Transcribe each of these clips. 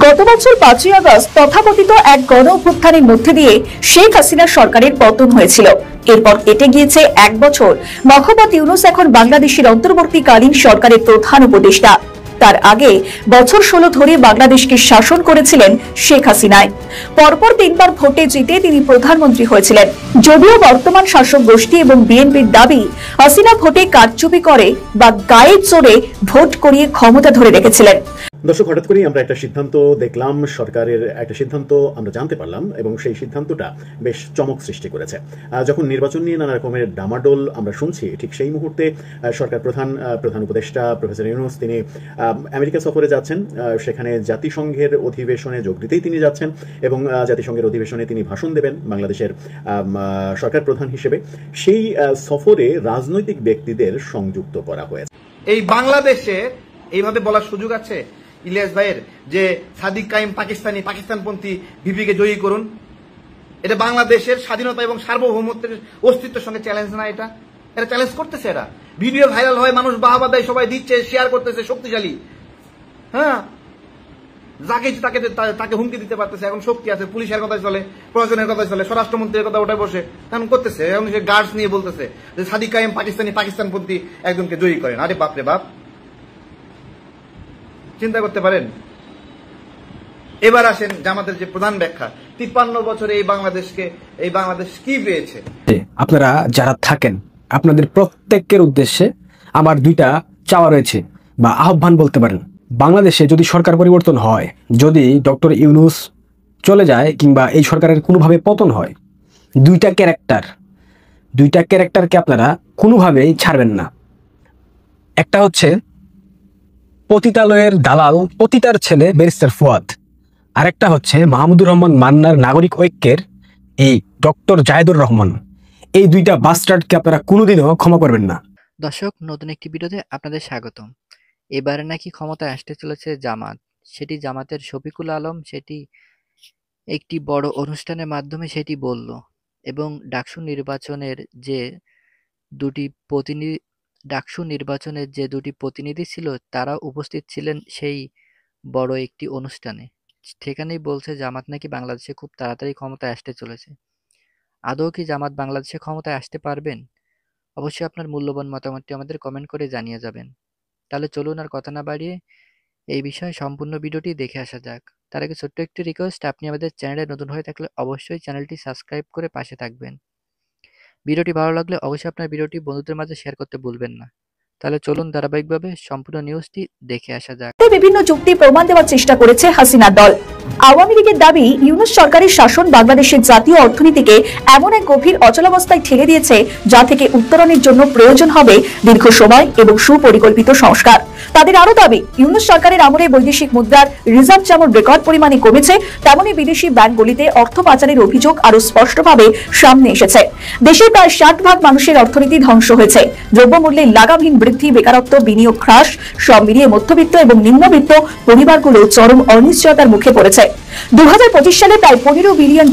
গত বছর 5ই আগস্ট তথাকথিত এক গণ অভ্যুত্থানের মধ্যে দিয়ে শেখ হাসিনার সরকারের পতন হয়েছিল। এরপর কেটে গিয়েছে এক বছর। মোহাম্মদ ইউনূস এখন বাংলাদেশের অন্তর্বর্তীকালীন সরকারের প্রধান উপদেষ্টা। তার আগে বছর 16 ধরে বাংলাদেশকে শাসন করেছিলেন শেখ হাসিনায়। পরপর 3বার ভোটে জিতে তিনি প্রধানমন্ত্রী হয়েছিলেন। যদিও বর্তমান শাসক গোষ্ঠী এবং বিএনপির দাবি হাসিনা ভোটে কারচুপি করে বা গায়ের জোরে ভোট করিয়ে ক্ষমতা ধরে রেখেছিলেন। দর্শক, হঠাৎ করেই আমরা একটা সিদ্ধান্ত দেখলাম, সরকারের একটা সিদ্ধান্ত আমরা জানতে পারলাম এবং সেই সিদ্ধান্তটা বেশ চমক সৃষ্টি করেছে। যখন নির্বাচন নিয়ে নানা রকমের ডামাডোল আমরা শুনছি, ঠিক সেই মুহূর্তে সরকার প্রধান উপদেষ্টা প্রফেসর ইউনূস তিনি আমেরিকা সফরে যাচ্ছেন। সেখানে জাতিসংঘের অধিবেশনে যোগ দিতেই তিনি যাচ্ছেন এবং জাতিসংঘের অধিবেশনে তিনি ভাষণ দেবেন বাংলাদেশের সরকার প্রধান হিসেবে। সেই সফরে রাজনৈতিক ব্যক্তিদের সংযুক্ত করা হয়েছে। এই বাংলাদেশে এইভাবে বলার সুযোগ আছে ইলিয়াস ভাইয়ের যে সাদিক কায়েম পাকিস্তানপন্থী ভিপিকে জয়ী করুন? এটা বাংলাদেশের স্বাধীনতা এবং সার্বভৌমত্বের অস্তিত্বের সঙ্গে চ্যালেঞ্জ না? এটা চ্যালেঞ্জ করতেছে। এরা ভিডিও ভাইরাল হয়, মানুষ বাহবা দেয়, সবাই দিচ্ছে, শেয়ার করতেছে, শক্তিশালী। হ্যাঁ, যাকে তাকে হুমকি দিতে পারতেছে, এখন শক্তি আছে, পুলিশের কথা চলে, প্রশাসনের কথা চলে, স্বরাষ্ট্রমন্ত্রীর কথা ওটাই বসে এখন করতেছে। এখন সে গার্ডস নিয়ে বলতেছে যে সাদিক কায়েম পাকিস্তানপন্থী একজনকে জয়ী করেন। আরে বাপরে বাপ, চিন্তা করতে পারেন? এবার আসেন জামাতের যে প্রধান ব্যাখ্যা, 53 বছরে এই বাংলাদেশ কি পেয়েছে। আপনারা যারা থাকেন, আপনাদের প্রত্যেকের উদ্দেশ্যে আমার 2টা চাওয়া রয়েছে বা আহ্বান বলতে পারেন। বাংলাদেশে যদি সরকার পরিবর্তন হয়, যদি ডক্টর ইউনূস চলে যায় কিংবা এই সরকারের কোনোভাবে পতন হয়, 2টা ক্যারেক্টারকে আপনারা কোনোভাবেই ছাড়বেন না। একটা হচ্ছে পতিতালয়ের দালাল পতিতার ছেলে ব্যারিস্টার ফুয়াদ, আরেকটা হচ্ছে মাহমুদুর রহমান মান্নার নাগরিক ঐক্যের এই ডক্টর জায়েদুর রহমান। এই 2টা বাস্টার্ডকে আপনারা কোনোদিনও ক্ষমা করবেন না। দর্শক, নতুন একটি ভিডিওতে আপনাদের স্বাগতম। এবারে নাকি ক্ষমতায় আসতে চলেছে জামাত। সেটি জামাতের শফিকুল আলম সেটি একটি বড় অনুষ্ঠানের মাধ্যমে সেটি বলল এবং ডাকসু নির্বাচনের যে দুটি প্রতিনিধি ছিল তারা উপস্থিত ছিলেন সেই বড় একটি অনুষ্ঠানে। সেখানেই বলছে জামাত নাকি বাংলাদেশে খুব তাড়াতাড়ি ক্ষমতায় আসতে চলেছে। আদৌ কি জামাত বাংলাদেশে ক্ষমতায় আসতে পারবেন? অবশ্যই আপনার মূল্যবান মতামতটি আমাদের কমেন্ট করে জানিয়ে যাবেন। তাহলে চলুন আর কথা না বাড়িয়ে এই বিষয়ে সম্পূর্ণ ভিডিওটি দেখে আসা যাক। তার আগে ছোট্ট একটি রিকোয়েস্ট, আপনি আমাদের চ্যানেলে নতুন হয়ে থাকলে অবশ্যই চ্যানেলটি সাবস্ক্রাইব করে পাশে থাকবেন। ভিডিওটি ভালো লাগলে অবশ্যই আপনার ভিডিওটি বন্ধুদের মাঝে শেয়ার করতে ভুলবেন না। তাহলে চলুন ধারাবাহিকভাবে সম্পূর্ণ নিউজটি দেখে আসা যাক। বিভিন্ন যুক্তি প্রমাণ দেওয়ার চেষ্টা করেছে হাসিনার দল। আওয়ামী লীগের দাবি, ইউনূস সরকারের শাসন বাংলাদেশের জাতীয় অর্থনীতিকে এমন এক গভীর অচলাবস্থায় ঠেলে দিয়েছে যা থেকে উত্তরণের জন্য প্রয়োজন হবে দীর্ঘ সময় এবং সুপরিকল্পিত সংস্কার। তাদের আরো দাবি, ইউনূস সরকারের আমলে বৈদেশিক মুদ্রার রিজার্ভ যেমন রেকর্ড পরিমাণে কমেছে, তেমনি বিদেশি ব্যাংকগুলিতে অর্থ পাচারের অভিযোগ আরো স্পষ্টভাবে সামনে এসেছে। দেশের প্রায় 60% মানুষের অর্থনীতি ধ্বংস হয়েছে। দ্রব্যমূল্যের লাগামহীন বৃদ্ধি, বেকারত্ব, বিনিয়োগ হ্রাস, সব মিলিয়ে মধ্যবিত্ত এবং নিম্নবিত্ত পরিবারগুলো চরম অনিশ্চয়তার মুখে পড়েছে। 2025 সালে প্রায় $15 বিলিয়ন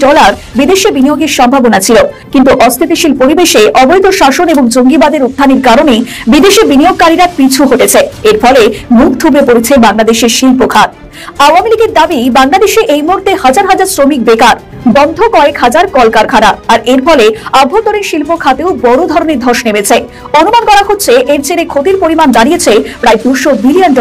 বিদেশে বিনিয়োগের সম্ভাবনা ছিল, কিন্তু অস্থিতিশীল পরিবেশে অবৈধ শাসন এবং জঙ্গিবাদের উত্থানের কারণে বিদেশি বিনিয়োগকারীরা পিছু হটেছে। এর ফলে মুখ থুবড়ে পড়েছে বাংলাদেশের শিল্প খাত। আওয়ামী লীগের দাবি, বাংলাদেশে এই মুহূর্তে হাজার হাজার শ্রমিক বেকার, বন্ধ কয়েক হাজার কলকারখানা, আর এর ফলে আভ্যন্তরীণ শিল্প খাতেও বড় ধরনের ধস নেমেছে। অনুমান করা হচ্ছে এর জেরে ক্ষতির পরিমাণ দাঁড়িয়েছে প্রায় $200 বিলিয়ন।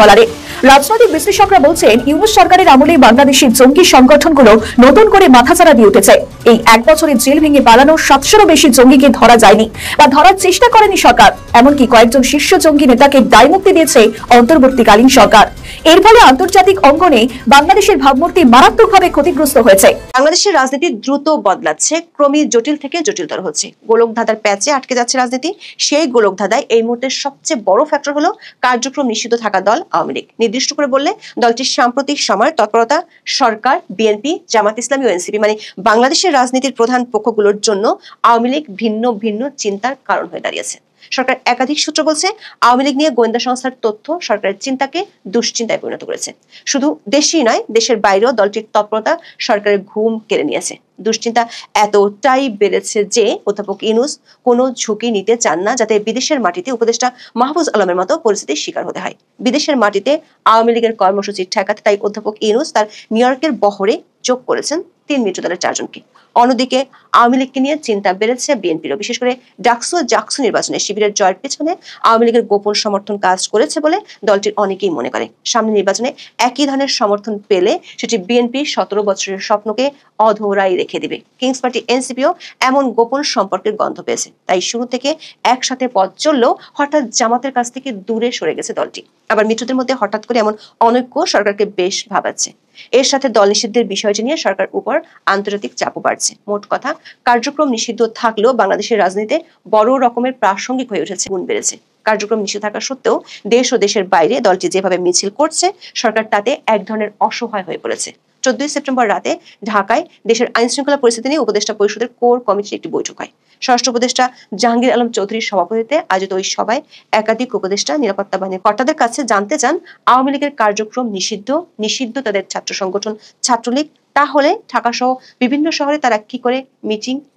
রাজনৈতিক বিশ্লেষকরা বলছেন, ইউনূস সরকারের আমলে বাংলাদেশের জঙ্গি সংগঠনগুলো নতুন করে মাথাচাড়া দিয়ে উঠেছে। এই এক বছরে জেল ভেঙে পালানো 700-রও বেশি জঙ্গিকে ধরা যায়নি বা ধরার চেষ্টা করেনি সরকার। এমনকি কয়েকজন শীর্ষ জঙ্গি নেতাকে দায়মুক্তি দিয়েছে অন্তর্বর্তীকালীন সরকার। এর ফলে আন্তর্জাতিক অঙ্গনে বাংলাদেশের ভাবমূর্তি মারাত্মকভাবে ক্ষতিগ্রস্ত হয়েছে। বাংলাদেশের রাজনীতি দ্রুত বদলাচ্ছে, ক্রমে জটিল থেকে জটিলতর হচ্ছে। গোলকধাঁধার প্যাচে আটকে যাচ্ছে রাজনীতি। সেই গোলকধাঁধায় এই মুহূর্তে সবচেয়ে বড় ফ্যাক্টর হলো কার্যক্রম নিষিদ্ধ থাকা দল আওয়ামী লীগ। নির্দিষ্ট করে বললে দলটির সাম্প্রতিক সময়ের তৎপরতা সরকার, বিএনপি, জামাত ইসলামী ও এনসিপি মানে বাংলাদেশের রাজনীতির প্রধান পক্ষগুলোর জন্য আওয়ামী লীগ ভিন্ন ভিন্ন চিন্তার কারণ হয়ে দাঁড়িয়েছে। সরকার একাধিক সূত্র বলছে আওয়ামী লীগ নিয়ে গোয়েন্দা সংস্থার তথ্য সরকারের চিন্তাকে দুশ্চিন্তায় পরিণত করেছে। শুধু দেশেই নয়, দেশের বাইরেও দলটির তৎপরতা সরকারের ঘুম কেড়ে নিয়েছে। দুশ্চিন্তা এতটাই বেড়েছে যে অধ্যাপক ইউনূস কোনো ঝুঁকি নিতে চান না, যাতে বিদেশের মাটিতে উপদেষ্টা মাহফুজ আলমের মতো পরিস্থিতির শিকার হতে হয়। বিদেশের মাটিতে আওয়ামী লীগের কর্মসূচি ঠেকাতে তাই অধ্যাপক ইউনূস তার নিউ ইয়র্কের বহরে যোগ করেছেন 3 মিত্র দলের 4 জনকে। অন্যদিকে আওয়ামী লীগকে নিয়ে চিন্তা বেড়েছে বিএনপিরও। বিশেষ করে ডাকসু ও জাকসু নির্বাচনে শিবিরের জয়ের পেছনে আওয়ামী লীগের গোপন সমর্থন কাজ করেছে বলে দলটির অনেকেই মনে করে। সামনে নির্বাচনে একই ধরনের সমর্থন পেলে সেটি বিএনপির 17 বছরের স্বপ্নকে অধরাই রেখে দিবে। কিংস পার্টি এনসিপিও এমন গোপন সম্পর্কের গন্ধ পেয়েছে, তাই শুরু থেকে একসাথে পথ চললেও হঠাৎ জামাতের কাছ থেকে দূরে সরে গেছে দলটি। আবার মিত্রদের মধ্যে হঠাৎ করে এমন অনৈক্য সরকারকে বেশ ভাবাচ্ছে। এর সাথে দল নিষিদ্ধের বিষয়টি নিয়ে সরকার উপর আন্তর্জাতিক চাপও বাড়ছে। মোট কথা, কার্যক্রম নিষিদ্ধ থাকলেও বাংলাদেশের রাজনীতিতে বড় রকমের প্রাসঙ্গিক হয়ে উঠেছে, গুণ বেড়েছে। কার্যক্রম নিষিদ্ধ থাকা সত্ত্বেও দেশ ও দেশের বাইরে দলটি যেভাবে মিছিল করছে, সরকার তাতে এক ধরনের অসহায় হয়ে পড়েছে। 14 সেপ্টেম্বর রাতে ঢাকায় দেশের আইন শৃঙ্খলা পরিস্থিতি নিয়ে উপদেষ্টা পরিষদের কোর কমিটির একটি বৈঠক হয়। স্বরাষ্ট্র উপদেষ্টা জাহাঙ্গীর আলম চৌধুরীর সভাপতিত্বে আয়োজিত ওই সভায় একাধিক উপদেষ্টা নিরাপত্তা বাহিনীর কর্তাদের কাছে জানতে চান আওয়ামী লীগের কার্যক্রম নিষিদ্ধ তাদের ছাত্র সংগঠন ছাত্রলীগ, তাহলে ঢাকা সহ বিভিন্ন শহরে তারা কি করে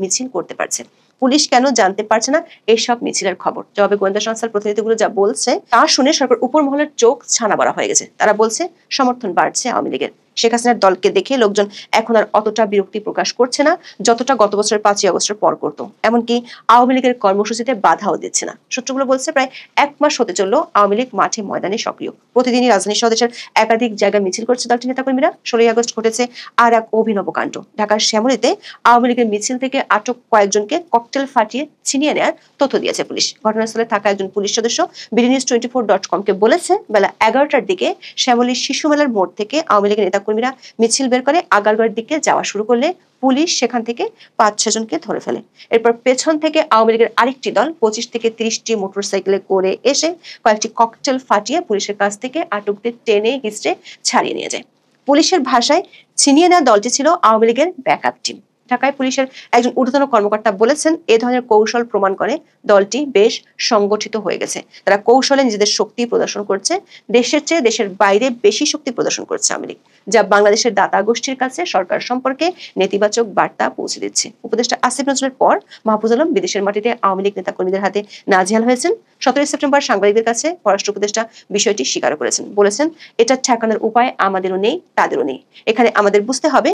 মিছিল করতে পারছে? পুলিশ কেন জানতে পারছে না এসব মিছিলের খবর? জবাবে গোয়েন্দা সংস্থার প্রতিনিধিগুলো যা বলছে তা শুনে সরকার উপর মহলের চোখ ছানা বড়া হয়ে গেছে। তারা বলছে সমর্থন বাড়ছে আওয়ামী লীগের। শেখ হাসিনার দলকে দেখে লোকজন এখন আর অতটা বিরক্তি প্রকাশ করছে না যতটা গত বছরের 5ই আগস্টের পর করতো। এমনকি আওয়ামী লীগের কর্মসূচিতে বাধাও দিচ্ছে না। সূত্রগুলো বলছে প্রায় 1 মাস হতে চললো আওয়ামী লীগ মাঠে ময়দানে সক্রিয়। প্রতিদিনই রাজধানী সহ দেশের একাধিক জায়গায় মিছিল করছে দলটির নেতাকর্মীরা। 16ই আগস্ট ঘটেছে আর এক অভিনব কাণ্ড। ঢাকার শ্যামলীতে আওয়ামী লীগের মিছিল থেকে আটক কয়েকজনকে ককটেল ফাটিয়ে ছিনিয়ে নেওয়ার তথ্য দিয়েছে পুলিশ। ঘটনাস্থলে থাকা একজন পুলিশ সদস্য BDNews24.com-কে বলেছে, বেলা 11টার দিকে শ্যামলীর শিশু মেলার মোড় থেকে আওয়ামী লীগের নেতাকর্মীরা মিছিল বের করে আগারগাঁওয়ের দিকে যাওয়া শুরু করলে পুলিশ সেখান থেকে 5-6 জনকে ধরে ফেলে। এরপর পেছন থেকে আওয়ামী লীগের আরেকটি দল 25 থেকে 30টি মোটরসাইকেলে করে এসে কয়েকটি ককটেল ফাটিয়ে পুলিশের কাছ থেকে আটকদের টেনে হিঁচড়ে ছাড়িয়ে নিয়ে যায়। পুলিশের ভাষায় ছিনিয়ে নেওয়া দলটি ছিল আওয়ামী লীগের ব্যাকআপ টিম। ঢাকায় পুলিশের একজন ঊর্ধ্বতন কর্মকর্তা বলেছেন, এ ধরনের কৌশল প্রমাণ করে দলটি বেশ সংগঠিত হয়ে গেছে। তারা কৌশলে নিজেদের শক্তি প্রদর্শন করছে। দেশের চেয়ে দেশের বাইরে বেশি শক্তি প্রদর্শন করছে আওয়ামী লীগ, যা বাংলাদেশের দাতা গোষ্ঠীর কাছে সরকার সম্পর্কে নেতিবাচক বার্তা পৌঁছে দিচ্ছে। উপদেষ্টা আসিফ নজরুলের পর মাহফুজ আলম বিদেশের মাটিতে আওয়ামী লীগ নেতাকর্মীদের হাতে নাজেহাল হয়েছেন। 17 সেপ্টেম্বর সাংবাদিকদের কাছে পররাষ্ট্র উপদেষ্টা বিষয়টি স্বীকার করেছেন। বলেছেন, এটা ঠেকানোর উপায় আমাদেরও নেই, তাদেরও নেই। এখানে আমাদের বুঝতে হবে